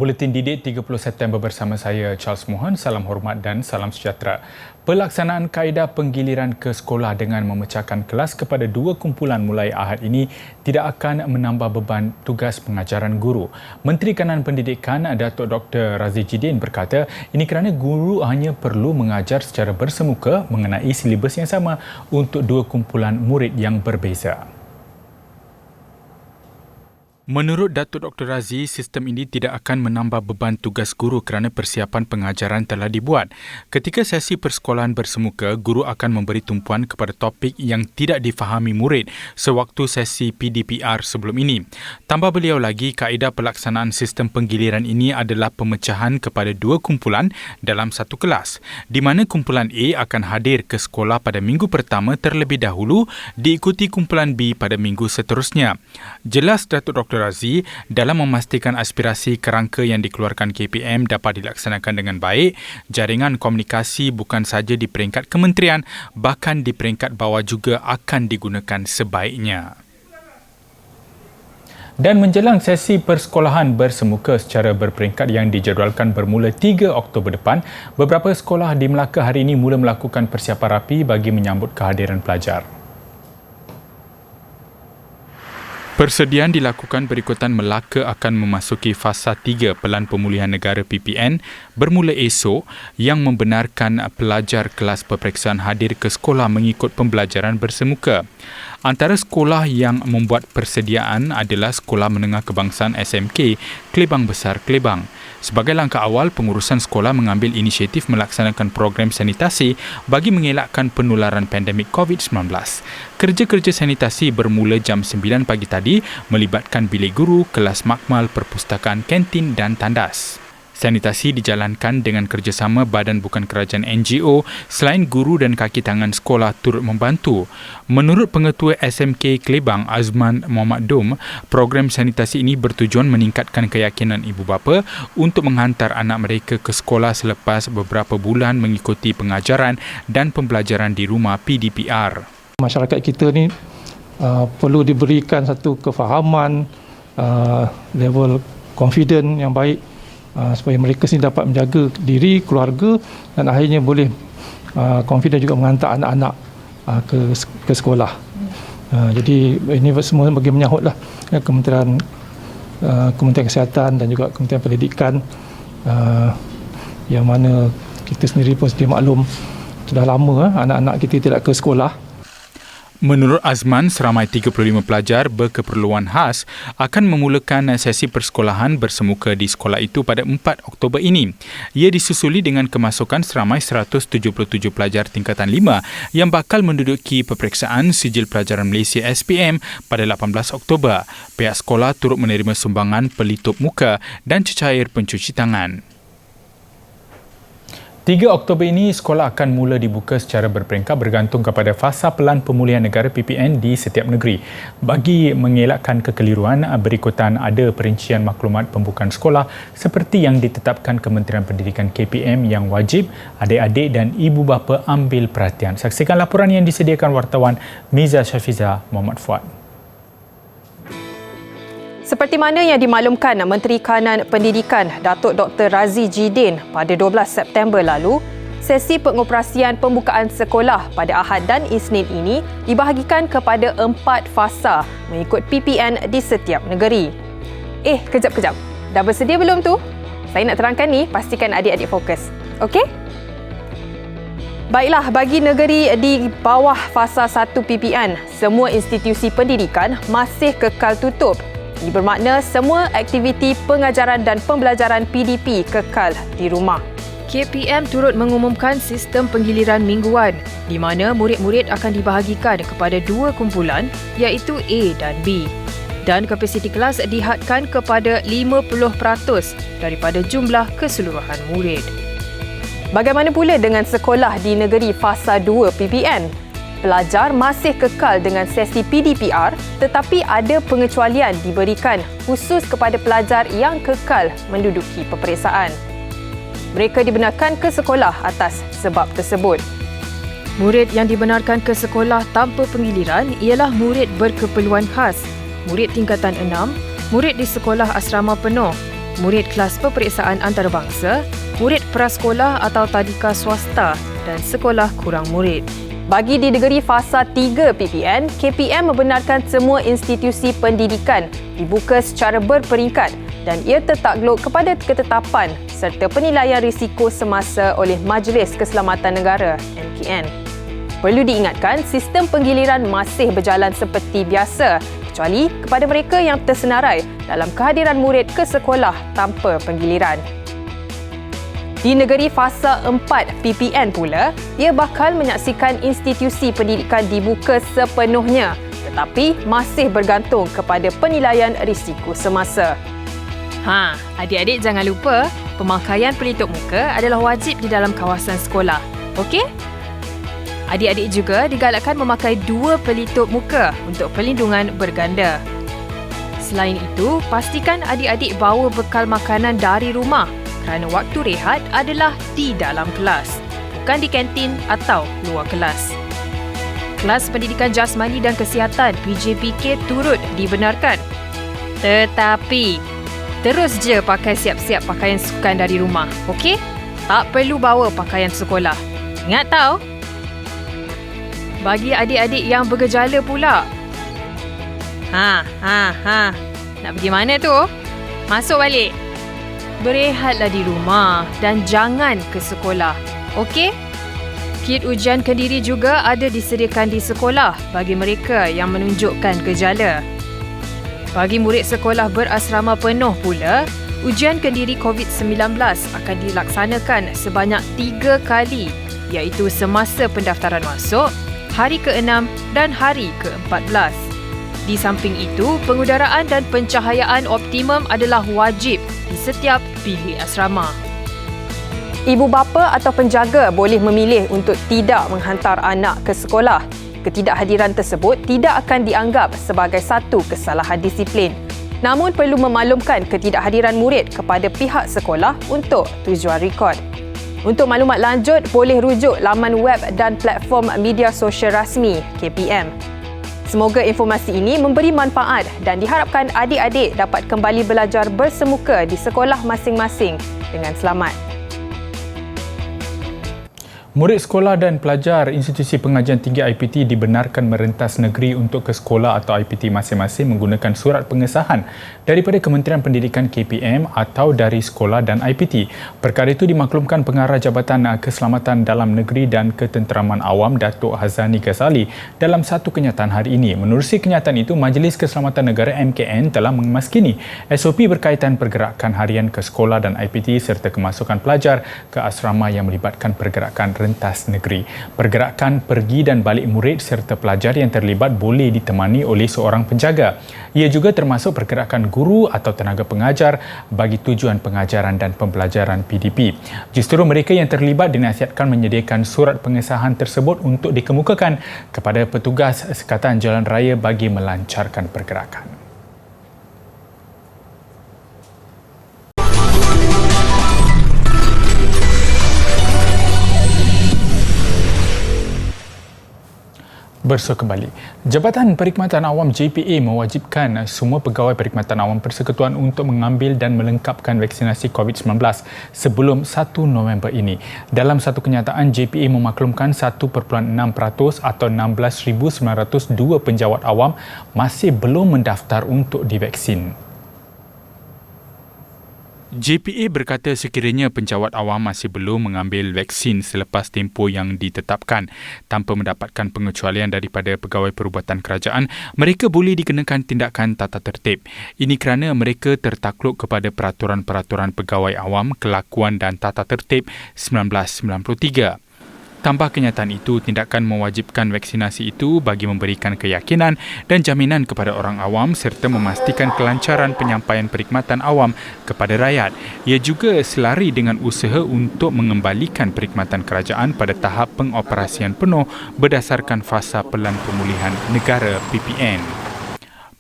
Buletin Didik 30 September bersama saya Charles Mohan. Salam hormat dan salam sejahtera. Pelaksanaan kaedah penggiliran ke sekolah dengan memecahkan kelas kepada 2 kumpulan mulai Ahad ini tidak akan menambah beban tugas pengajaran guru. Menteri Kanan Pendidikan Datuk Dr. Razi Jidin berkata ini kerana guru hanya perlu mengajar secara bersemuka mengenai silibus yang sama untuk 2 kumpulan murid yang berbeza. Menurut Datuk Dr. Razi, sistem ini tidak akan menambah beban tugas guru kerana persiapan pengajaran telah dibuat. Ketika sesi persekolahan bersemuka, guru akan memberi tumpuan kepada topik yang tidak difahami murid sewaktu sesi PDPR sebelum ini. Tambah beliau lagi, kaedah pelaksanaan sistem penggiliran ini adalah pemecahan kepada 2 kumpulan dalam satu kelas, di mana kumpulan A akan hadir ke sekolah pada minggu pertama terlebih dahulu, diikuti kumpulan B pada minggu seterusnya. Jelas Datuk Dr. Razi, dalam memastikan aspirasi kerangka yang dikeluarkan KPM dapat dilaksanakan dengan baik, jaringan komunikasi bukan sahaja di peringkat kementerian, bahkan di peringkat bawah juga akan digunakan sebaiknya. Dan menjelang sesi persekolahan bersemuka secara berperingkat yang dijadualkan bermula 3 Oktober depan, beberapa sekolah di Melaka hari ini mula melakukan persiapan rapi bagi menyambut kehadiran pelajar. Persediaan dilakukan berikutan Melaka akan memasuki fasa 3 Pelan Pemulihan Negara PPN bermula esok yang membenarkan pelajar kelas peperiksaan hadir ke sekolah mengikut pembelajaran bersemuka. Antara sekolah yang membuat persediaan adalah Sekolah Menengah Kebangsaan SMK Klebang Besar Klebang. Sebagai langkah awal, pengurusan sekolah mengambil inisiatif melaksanakan program sanitasi bagi mengelakkan penularan pandemik COVID-19. Kerja-kerja sanitasi bermula jam 9 pagi tadi melibatkan bilik guru, kelas makmal, perpustakaan, kantin dan tandas. Sanitasi dijalankan dengan kerjasama badan bukan kerajaan NGO selain guru dan kaki tangan sekolah turut membantu. Menurut Pengetua SMK Klebang Azman Muhammad Dom, program sanitasi ini bertujuan meningkatkan keyakinan ibu bapa untuk menghantar anak mereka ke sekolah selepas beberapa bulan mengikuti pengajaran dan pembelajaran di rumah PDPR. Masyarakat kita ni perlu diberikan satu kefahaman, level confident yang baik supaya mereka sendiri dapat menjaga diri, keluarga dan akhirnya boleh confident juga menghantar anak-anak ke sekolah. Jadi ini semua bagi menyahutlah Kementerian Kesihatan dan juga Kementerian Pendidikan yang mana kita sendiri pun sedia maklum sudah lama anak-anak kita tidak ke sekolah. Menurut Azman, seramai 35 pelajar berkeperluan khas akan memulakan sesi persekolahan bersemuka di sekolah itu pada 4 Oktober ini. Ia disusuli dengan kemasukan seramai 177 pelajar tingkatan 5 yang bakal menduduki peperiksaan Sijil Pelajaran Malaysia SPM pada 18 Oktober. Pihak sekolah turut menerima sumbangan pelitup muka dan cecair pencuci tangan. 3 Oktober ini, sekolah akan mula dibuka secara berperingkat bergantung kepada fasa Pelan Pemulihan Negara PPN di setiap negeri. Bagi mengelakkan kekeliruan, berikutan ada perincian maklumat pembukaan sekolah seperti yang ditetapkan Kementerian Pendidikan KPM yang wajib adik-adik dan ibu bapa ambil perhatian. Saksikan laporan yang disediakan wartawan Miza Syafiza Muhammad Fuad. Seperti mana yang dimaklumkan Menteri Kanan Pendidikan Datuk Dr. Razi Jidin pada 12 September lalu, sesi pengoperasian pembukaan sekolah pada Ahad dan Isnin ini dibahagikan kepada 4 fasa mengikut PPN di setiap negeri. Kejap. Dah bersedia belum tu? Saya nak terangkan ni, pastikan adik-adik fokus. Okey? Baiklah, bagi negeri di bawah fasa 1 PPN, semua institusi pendidikan masih kekal tutup. Ini bermakna semua aktiviti pengajaran dan pembelajaran PDP kekal di rumah. KPM turut mengumumkan sistem penggiliran mingguan di mana murid-murid akan dibahagikan kepada 2 kumpulan iaitu A dan B. Dan kapasiti kelas dihadkan kepada 50% daripada jumlah keseluruhan murid. Bagaimana pula dengan sekolah di negeri fasa 2 PPN? Pelajar masih kekal dengan sesi PDPR tetapi ada pengecualian diberikan khusus kepada pelajar yang kekal menduduki peperiksaan. Mereka dibenarkan ke sekolah atas sebab tersebut. Murid yang dibenarkan ke sekolah tanpa penggiliran ialah murid berkeperluan khas, murid tingkatan 6, murid di sekolah asrama penuh, murid kelas peperiksaan antarabangsa, murid prasekolah atau tadika swasta dan sekolah kurang murid. Bagi di negeri fasa 3 PPN, KPM membenarkan semua institusi pendidikan dibuka secara berperingkat dan ia tertakluk kepada ketetapan serta penilaian risiko semasa oleh Majlis Keselamatan Negara MKN. Perlu diingatkan, sistem penggiliran masih berjalan seperti biasa kecuali kepada mereka yang tersenarai dalam kehadiran murid ke sekolah tanpa penggiliran. Di negeri fasa 4 PPN pula, ia bakal menyaksikan institusi pendidikan dibuka sepenuhnya tetapi masih bergantung kepada penilaian risiko semasa. Adik-adik jangan lupa, pemakaian pelitup muka adalah wajib di dalam kawasan sekolah. Okey? Adik-adik juga digalakkan memakai 2 pelitup muka untuk perlindungan berganda. Selain itu, pastikan adik-adik bawa bekal makanan dari rumah kerana waktu rehat adalah di dalam kelas, bukan di kantin atau luar kelas. Kelas Pendidikan Jasmani dan Kesihatan PJPK turut dibenarkan. Tetapi, terus je pakai siap-siap pakaian sukan dari rumah, okey? Tak perlu bawa pakaian sekolah. Ingat tau? Bagi adik-adik yang bergejala pula. Nak pergi mana tu? Masuk balik. Berehatlah di rumah dan jangan ke sekolah. Okey? Kit ujian kendiri juga ada disediakan di sekolah bagi mereka yang menunjukkan gejala. Bagi murid sekolah berasrama penuh pula, ujian kendiri COVID-19 akan dilaksanakan sebanyak 3 kali, iaitu semasa pendaftaran masuk, hari ke-6 dan hari ke-14. Di samping itu, pengudaraan dan pencahayaan optimum adalah wajib di setiap bilik asrama. Ibu bapa atau penjaga boleh memilih untuk tidak menghantar anak ke sekolah. Ketidakhadiran tersebut tidak akan dianggap sebagai satu kesalahan disiplin. Namun perlu memaklumkan ketidakhadiran murid kepada pihak sekolah untuk tujuan rekod. Untuk maklumat lanjut, boleh rujuk laman web dan platform media sosial rasmi KPM. Semoga informasi ini memberi manfaat dan diharapkan adik-adik dapat kembali belajar bersemuka di sekolah masing-masing dengan selamat. Murid sekolah dan pelajar institusi pengajian tinggi IPT dibenarkan merentas negeri untuk ke sekolah atau IPT masing-masing menggunakan surat pengesahan daripada Kementerian Pendidikan KPM atau dari sekolah dan IPT. Perkara itu dimaklumkan Pengarah Jabatan Keselamatan Dalam Negeri dan Ketenteraman Awam Datuk Hazani Ghazali dalam satu kenyataan hari ini. Menerusi kenyataan itu, Majlis Keselamatan Negara MKN telah memaskini SOP berkaitan pergerakan harian ke sekolah dan IPT serta kemasukan pelajar ke asrama yang melibatkan pergerakan rentas negeri. Pergerakan pergi dan balik murid serta pelajar yang terlibat boleh ditemani oleh seorang penjaga. Ia juga termasuk pergerakan guru atau tenaga pengajar bagi tujuan pengajaran dan pembelajaran PDP. Justru mereka yang terlibat dinasihatkan menyediakan surat pengesahan tersebut untuk dikemukakan kepada petugas sekatan jalan raya bagi melancarkan pergerakan. Bersua kembali. Jabatan Perkhidmatan Awam JPA mewajibkan semua pegawai Perkhidmatan Awam Persekutuan untuk mengambil dan melengkapkan vaksinasi COVID-19 sebelum 1 November ini. Dalam satu kenyataan, JPA memaklumkan 1.6% atau 16,902 penjawat awam masih belum mendaftar untuk divaksin. JPA berkata sekiranya penjawat awam masih belum mengambil vaksin selepas tempoh yang ditetapkan tanpa mendapatkan pengecualian daripada pegawai perubatan kerajaan, mereka boleh dikenakan tindakan tata tertib. Ini kerana mereka tertakluk kepada Peraturan-Peraturan Pegawai Awam Kelakuan dan Tata Tertib 1993. Tambah kenyataan itu, tindakan mewajibkan vaksinasi itu bagi memberikan keyakinan dan jaminan kepada orang awam serta memastikan kelancaran penyampaian perkhidmatan awam kepada rakyat. Ia juga selari dengan usaha untuk mengembalikan perkhidmatan kerajaan pada tahap pengoperasian penuh berdasarkan fasa Pelan Pemulihan Negara PPN.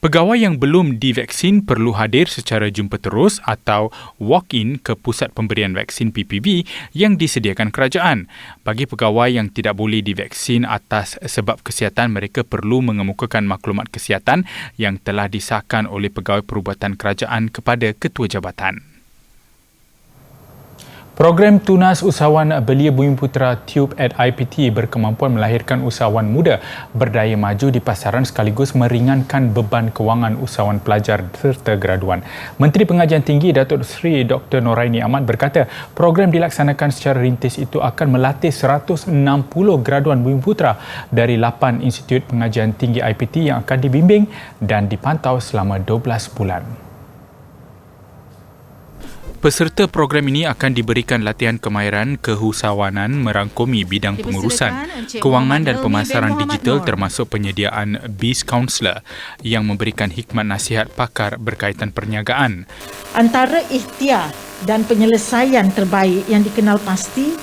Pegawai yang belum divaksin perlu hadir secara jumpa terus atau walk-in ke pusat pemberian vaksin PPV yang disediakan kerajaan. Bagi pegawai yang tidak boleh divaksin atas sebab kesihatan, mereka perlu mengemukakan maklumat kesihatan yang telah disahkan oleh Pegawai Perubatan Kerajaan kepada Ketua Jabatan. Program Tunas Usahawan Belia Bumiputera Tube at IPT berkemampuan melahirkan usahawan muda berdaya maju di pasaran sekaligus meringankan beban kewangan usahawan pelajar serta graduan. Menteri Pengajian Tinggi Datuk Seri Dr. Noraini Ahmad berkata, program dilaksanakan secara rintis itu akan melatih 160 graduan Bumiputera dari 8 Institut Pengajian Tinggi IPT yang akan dibimbing dan dipantau selama 12 bulan. Peserta program ini akan diberikan latihan kemahiran keusahawanan merangkumi bidang pengurusan, kewangan dan pemasaran digital termasuk penyediaan Biz Counselor yang memberikan hikmat nasihat pakar berkaitan perniagaan. Antara ikhtiar dan penyelesaian terbaik yang dikenal pasti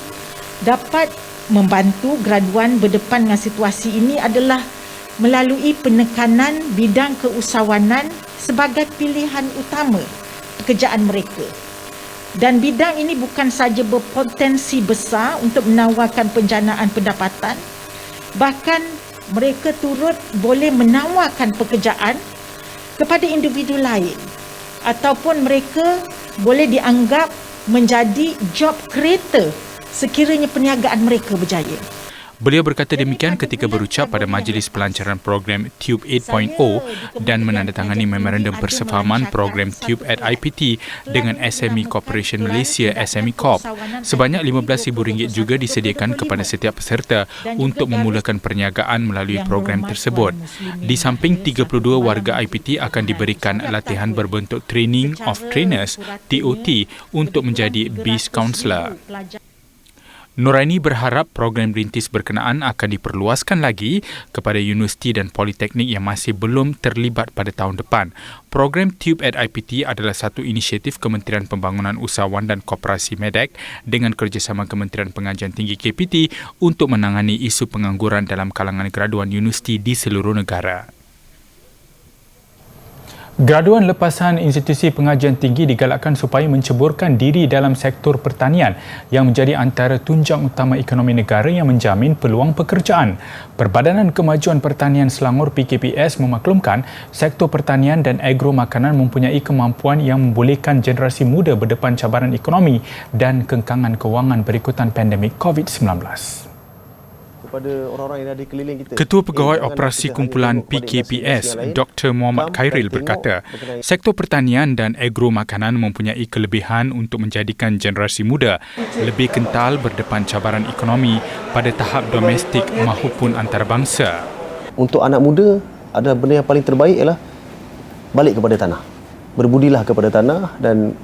dapat membantu graduan berdepan dengan situasi ini adalah melalui penekanan bidang keusahawanan sebagai pilihan utama pekerjaan mereka. Dan bidang ini bukan sahaja berpotensi besar untuk menawarkan penjanaan pendapatan, bahkan mereka turut boleh menawarkan pekerjaan kepada individu lain ataupun mereka boleh dianggap menjadi job creator sekiranya perniagaan mereka berjaya. Beliau berkata demikian ketika berucap pada majlis pelancaran program Tube 8.0 dan menandatangani memorandum persefahaman program Tube at IPT dengan SME Corporation Malaysia SME Corp. Sebanyak RM15,000 juga disediakan kepada setiap peserta untuk memulakan perniagaan melalui program tersebut. Di samping 32 warga IPT akan diberikan latihan berbentuk Training of Trainers TOT untuk menjadi Biz Counselor. Noraini berharap program rintis berkenaan akan diperluaskan lagi kepada universiti dan politeknik yang masih belum terlibat pada tahun depan. Program Tube at IPT adalah satu inisiatif Kementerian Pembangunan Usahawan dan Koperasi MEDEC dengan kerjasama Kementerian Pengajian Tinggi KPT untuk menangani isu pengangguran dalam kalangan graduan universiti di seluruh negara. Graduan lepasan institusi pengajian tinggi digalakkan supaya menceburkan diri dalam sektor pertanian yang menjadi antara tunjang utama ekonomi negara yang menjamin peluang pekerjaan. Perbadanan Kemajuan Pertanian Selangor PKPS memaklumkan sektor pertanian dan agro makanan mempunyai kemampuan yang membolehkan generasi muda berdepan cabaran ekonomi dan kengkangan kewangan berikutan pandemik COVID-19. Ketua Pegawai Operasi Kumpulan PKPS, Dr. Muhammad Khairil berkata, sektor pertanian dan agro makanan mempunyai kelebihan untuk menjadikan generasi muda lebih kental berdepan cabaran ekonomi pada tahap domestik maupun antarabangsa. Untuk anak muda, ada benda yang paling terbaik ialah balik kepada tanah. Berbudilah kepada tanah dan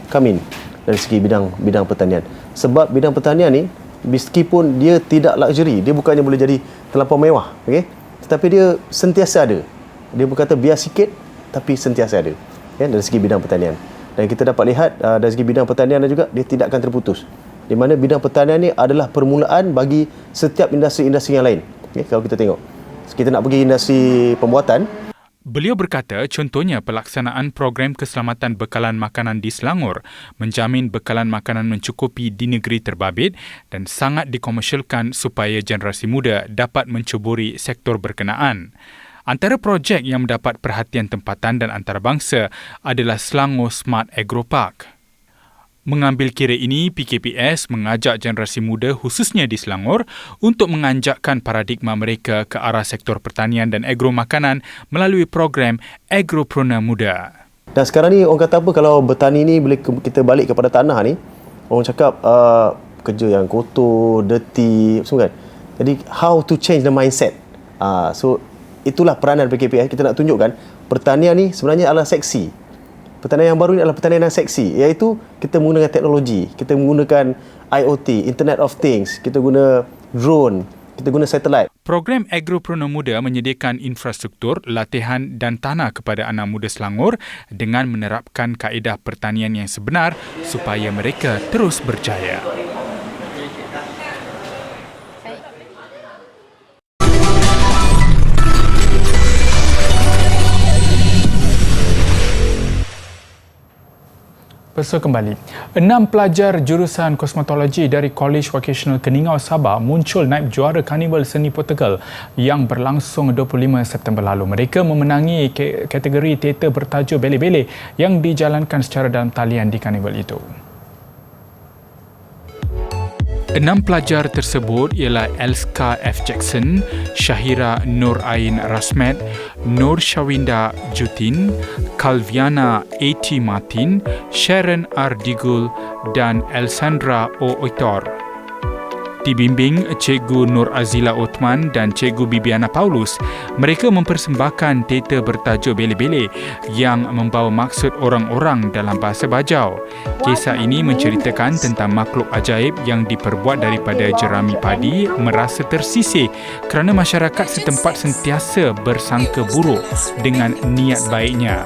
kamin dari segi bidang pertanian. Sebab bidang pertanian ni meskipun dia tidak luxury, dia bukannya boleh jadi terlampau mewah, okey, tetapi dia sentiasa ada. Dia berkata biar sikit tapi sentiasa ada, ya, dari segi bidang pertanian. Dan kita dapat lihat dari segi bidang pertanian juga dia tidak akan terputus. Di mana bidang pertanian ni adalah permulaan bagi setiap industri-industri yang lain. Okey, kalau kita tengok, kita nak pergi industri pembuatan. Beliau berkata contohnya pelaksanaan program keselamatan bekalan makanan di Selangor menjamin bekalan makanan mencukupi di negeri terbabit dan sangat dikomersialkan supaya generasi muda dapat mencuburi sektor berkenaan. Antara projek yang mendapat perhatian tempatan dan antarabangsa adalah Selangor Smart Agro Park. Mengambil kira ini, PKPS mengajak generasi muda khususnya di Selangor untuk menganjakkan paradigma mereka ke arah sektor pertanian dan agro makanan melalui program Agropreneur Muda. Dan sekarang ni orang kata apa, kalau bertani ni boleh kita balik kepada tanah ni, orang cakap kerja yang kotor, dirty, semua kan. Jadi how to change the mindset. So itulah peranan PKPS, kita nak tunjukkan pertanian ni sebenarnya adalah seksi. Pertanian yang baru ini adalah pertanian yang seksi, iaitu kita menggunakan teknologi, kita menggunakan IoT, Internet of Things, kita guna drone, kita guna satelit. Program Agropreneur Muda menyediakan infrastruktur, latihan dan tanah kepada anak muda Selangor dengan menerapkan kaedah pertanian yang sebenar supaya mereka terus berjaya. Bersua kembali. 6 pelajar jurusan kosmetologi dari College Vocational Keningau Sabah muncul naib juara Karnival Seni Portugal yang berlangsung 25 September lalu. Mereka memenangi kategori teater bertajuk Bele-Bele yang dijalankan secara dalam talian di karnival itu. Enam pelajar tersebut ialah Elska F. Jackson, Syahira Nur Ain Rasmed, Nur Syawinda Jutin, Calviana A.T. Martin, Sharon R. Digul dan Elsandra O. Oitor. Dibimbing Cikgu Nur Azila Othman dan Cikgu Bibiana Paulus, mereka mempersembahkan teater bertajuk Bele-Bele yang membawa maksud orang-orang dalam bahasa Bajau. Kisah ini menceritakan tentang makhluk ajaib yang diperbuat daripada jerami padi merasa tersisih kerana masyarakat setempat sentiasa bersangka buruk dengan niat baiknya.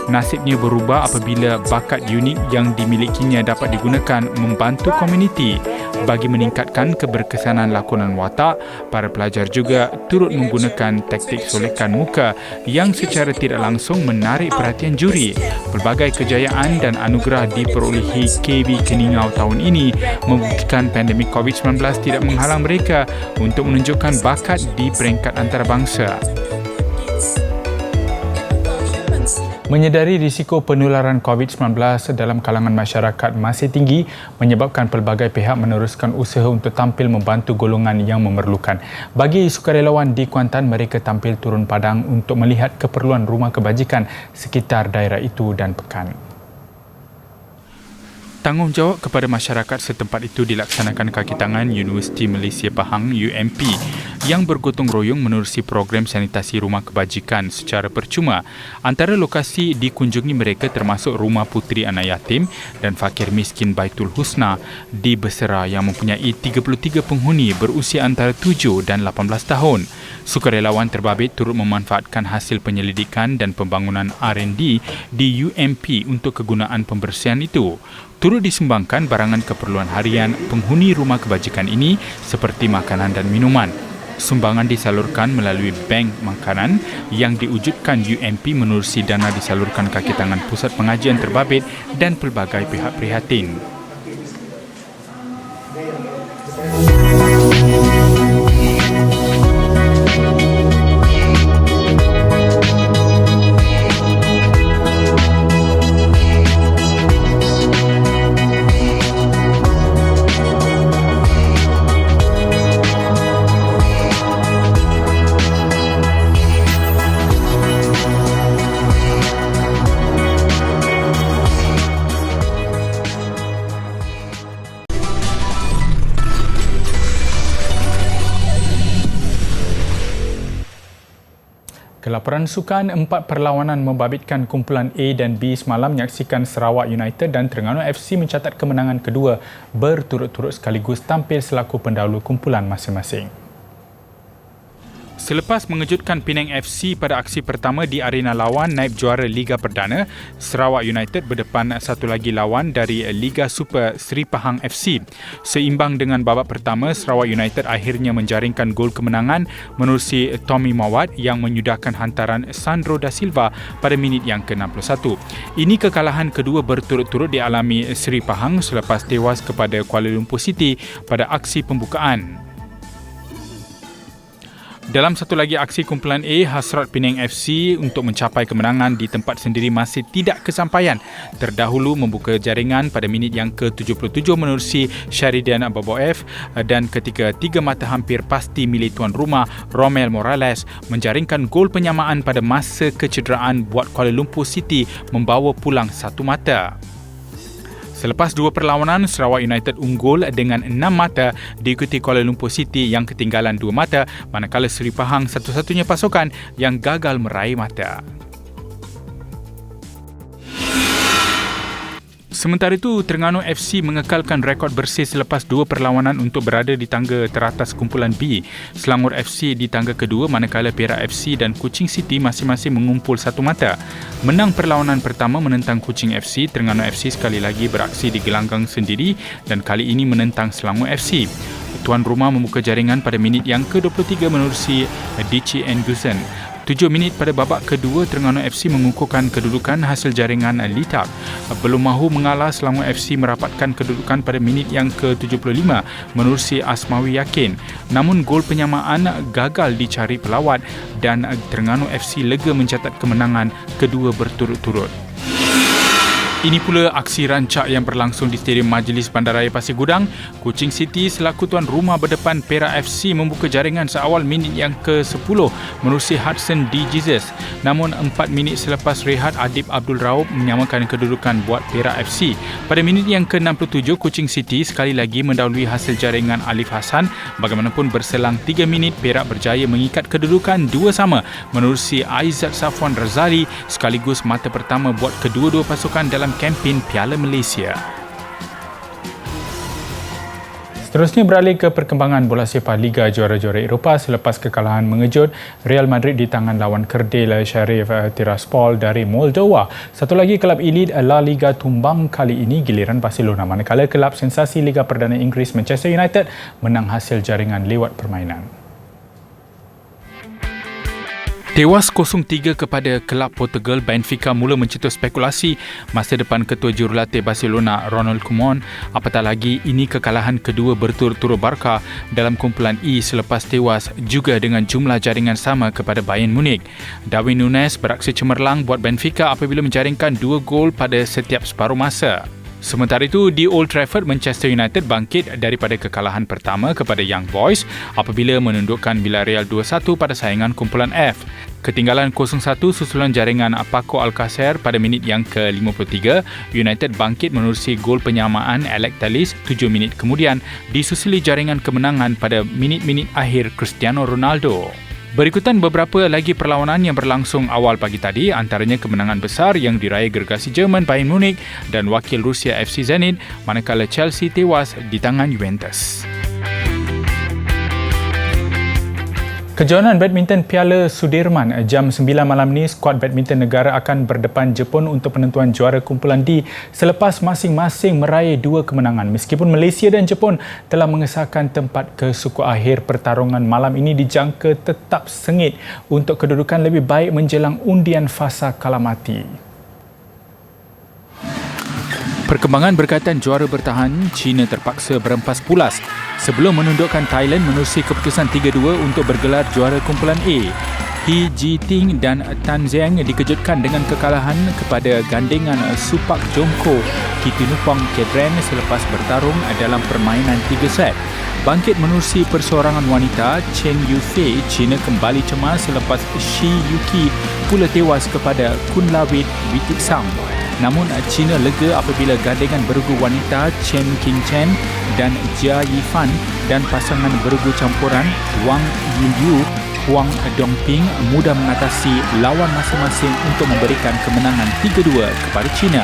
Nasibnya berubah apabila bakat unik yang dimilikinya dapat digunakan membantu komuniti. Bagi meningkatkan keberkesanan lakonan watak, para pelajar juga turut menggunakan taktik solekan muka yang secara tidak langsung menarik perhatian juri. Pelbagai kejayaan dan anugerah diperolehi KB Keningau tahun ini membuktikan pandemik COVID-19 tidak menghalang mereka untuk menunjukkan bakat di peringkat antarabangsa. Menyedari risiko penularan COVID-19 dalam kalangan masyarakat masih tinggi menyebabkan pelbagai pihak meneruskan usaha untuk tampil membantu golongan yang memerlukan. Bagi sukarelawan di Kuantan, mereka tampil turun padang untuk melihat keperluan rumah kebajikan sekitar daerah itu dan pekan. Tanggungjawab kepada masyarakat setempat itu dilaksanakan kaki tangan Universiti Malaysia Pahang UMP yang bergotong royong menerusi program sanitasi rumah kebajikan secara percuma. Antara lokasi dikunjungi mereka termasuk Rumah Puteri Anak Yatim dan Fakir Miskin Baitul Husna di Bersera yang mempunyai 33 penghuni berusia antara 7 dan 18 tahun. Sukarelawan terbabit turut memanfaatkan hasil penyelidikan dan pembangunan R&D di UMP untuk kegunaan pembersihan itu. Turut disumbangkan barangan keperluan harian penghuni rumah kebajikan ini seperti makanan dan minuman. Sumbangan disalurkan melalui bank makanan yang diwujudkan UMP menerusi dana disalurkan kaki tangan Pusat Pengajian Terbabit dan pelbagai pihak prihatin. Kelaparan sukan, 4 perlawanan membabitkan kumpulan A dan B semalam menyaksikan Sarawak United dan Terengganu FC mencatat kemenangan kedua berturut-turut sekaligus tampil selaku pendahulu kumpulan masing-masing. Selepas mengejutkan Penang FC pada aksi pertama di arena lawan naib juara Liga Perdana, Sarawak United berdepan satu lagi lawan dari Liga Super Seri Pahang FC. Seimbang dengan babak pertama, Sarawak United akhirnya menjaringkan gol kemenangan menerusi Tommy Mawat yang menyudahkan hantaran Sandro Da Silva pada minit yang ke-61. Ini kekalahan kedua berturut-turut dialami Seri Pahang selepas tewas kepada Kuala Lumpur City pada aksi pembukaan. Dalam satu lagi aksi kumpulan A, hasrat Penang FC untuk mencapai kemenangan di tempat sendiri masih tidak kesampaian. Terdahulu membuka jaringan pada minit yang ke-77 menerusi Syaridan Baboev dan ketika 3 mata hampir pasti milik tuan rumah Romel Morales menjaringkan gol penyamaan pada masa kecederaan buat Kuala Lumpur City membawa pulang 1 mata. Selepas 2 perlawanan, Sarawak United unggul dengan 6 mata diikuti Kuala Lumpur City yang ketinggalan 2 mata, manakala Seri Pahang satu-satunya pasukan yang gagal meraih mata. Sementara itu, Terengganu FC mengekalkan rekod bersih selepas 2 perlawanan untuk berada di tangga teratas kumpulan B. Selangor FC di tangga kedua, manakala Perak FC dan Kuching City masing-masing mengumpul 1 mata. Menang perlawanan pertama menentang Kuching FC, Terengganu FC sekali lagi beraksi di gelanggang sendiri dan kali ini menentang Selangor FC. Tuan rumah membuka jaringan pada minit yang ke-23 menerusi DC Nguyen. 7 minit pada babak kedua, Terengganu FC mengukuhkan kedudukan hasil jaringan Litak. Belum mahu mengalah, Selangor FC merapatkan kedudukan pada minit yang ke-75 menerusi Asmawi Yakin. Namun gol penyamaan gagal dicari pelawat dan Terengganu FC lega mencatat kemenangan kedua berturut-turut. Ini pula aksi rancak yang berlangsung di Stadium Majlis Bandaraya Pasir Gudang. Kuching City selaku tuan rumah berdepan Perak FC membuka jaringan seawal minit yang ke-10 menerusi Hudson D. Jesus. Namun 4 minit selepas rehat, Adib Abdul Raub menyamakan kedudukan buat Perak FC. Pada minit yang ke-67, Kuching City sekali lagi mendahului hasil jaringan Alif Hassan. Bagaimanapun berselang 3 minit, Perak berjaya mengikat kedudukan 2-2 menerusi Aizat Safwan Razali sekaligus mata pertama buat kedua-dua pasukan dalam kempen Piala Malaysia. Seterusnya beralih ke perkembangan bola sepak Liga Juara-Juara Eropah selepas kekalahan mengejut Real Madrid di tangan lawan Kerdil Sheriff Tiraspol dari Moldova. Satu lagi kelab elit La Liga tumbang kali ini giliran Barcelona, manakala kelab sensasi Liga Perdana Inggeris Manchester United menang hasil jaringan lewat permainan. Tewas 0-3 kepada kelab Portugal, Benfica mula mencetus spekulasi masa depan ketua jurulatih Barcelona Ronald Koeman. Apatah lagi ini kekalahan kedua berturut-turut Barca dalam kumpulan E selepas tewas juga dengan jumlah jaringan sama kepada Bayern Munich. Darwin Núñez beraksi cemerlang buat Benfica apabila menjaringkan 2 gol pada setiap separuh masa. Sementara itu, di Old Trafford, Manchester United bangkit daripada kekalahan pertama kepada Young Boys apabila menundukkan Villarreal 2-1 pada saingan kumpulan F. Ketinggalan 0-1 susulan jaringan Paco Alcacer pada minit yang ke-53, United bangkit menerusi gol penyamaan Alex Telles 7 minit kemudian, disusuli jaringan kemenangan pada minit-minit akhir Cristiano Ronaldo. Berikutan beberapa lagi perlawanan yang berlangsung awal pagi tadi, antaranya kemenangan besar yang diraih gergasi Jerman Bayern Munich dan wakil Rusia FC Zenit, manakala Chelsea tewas di tangan Juventus. Kejohanan badminton Piala Sudirman jam 9 malam ni, skuad badminton negara akan berdepan Jepun untuk penentuan juara kumpulan D selepas masing-masing meraih 2 kemenangan. Meskipun Malaysia dan Jepun telah mengesahkan tempat ke suku akhir, pertarungan malam ini dijangka tetap sengit untuk kedudukan lebih baik menjelang undian fasa kalamati. Perkembangan berkaitan juara bertahan, China terpaksa berempas pulas sebelum menundukkan Thailand menerusi keputusan 3-2 untuk bergelar juara kumpulan A. He Jiting dan Tan Zheng dikejutkan dengan kekalahan kepada gandengan Supak Jongko Kitinupong Kedren selepas bertarung dalam permainan 3 set. Bangkit menerusi perseorangan wanita, Chen Yufei, China kembali cemas selepas Shi Yuki pula tewas kepada Kunlawit Witiksang. Namun China lega apabila gandengan bergu wanita Chen Qingchen dan Jia Yifan dan pasangan bergu campuran Wang Yunyu, Huang Dongping mudah mengatasi lawan masing-masing untuk memberikan kemenangan 3-2 kepada China.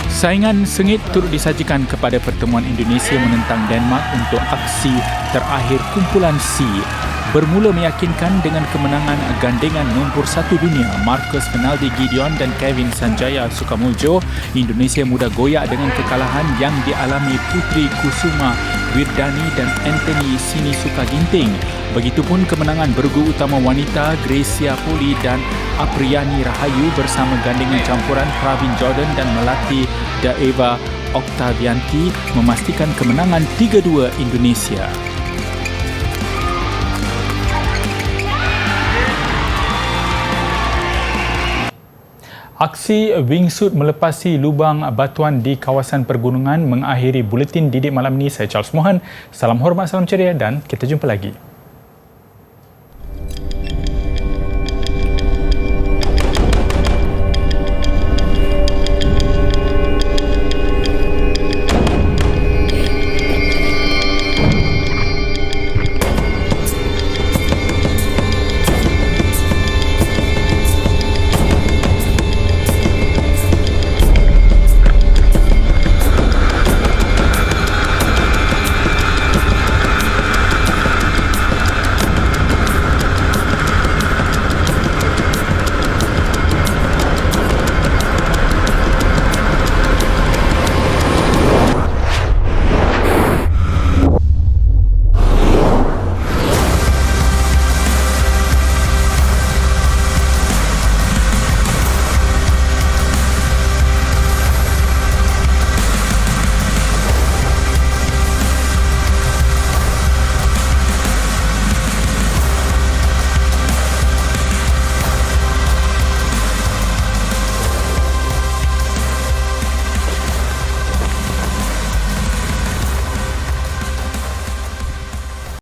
Saingan sengit turut disajikan kepada pertemuan Indonesia menentang Denmark untuk aksi terakhir kumpulan C. Bermula meyakinkan dengan kemenangan gandengan nombor 1 dunia Marcus Fernaldi Gideon dan Kevin Sanjaya Sukamuljo, Indonesia mudah goyak dengan kekalahan yang dialami Putri Kusuma Wirdani dan Anthony Sinisuka Ginting. Begitupun kemenangan bergu utama wanita Gracia Poli dan Apriyani Rahayu bersama gandengan campuran Pravin Jordan dan Melati Daeva Oktavianti memastikan kemenangan 3-2 Indonesia. Aksi wingsuit melepasi lubang batuan di kawasan pergunungan mengakhiri buletin didik malam ini. Saya Charles Mohan. Salam hormat, salam ceria dan kita jumpa lagi.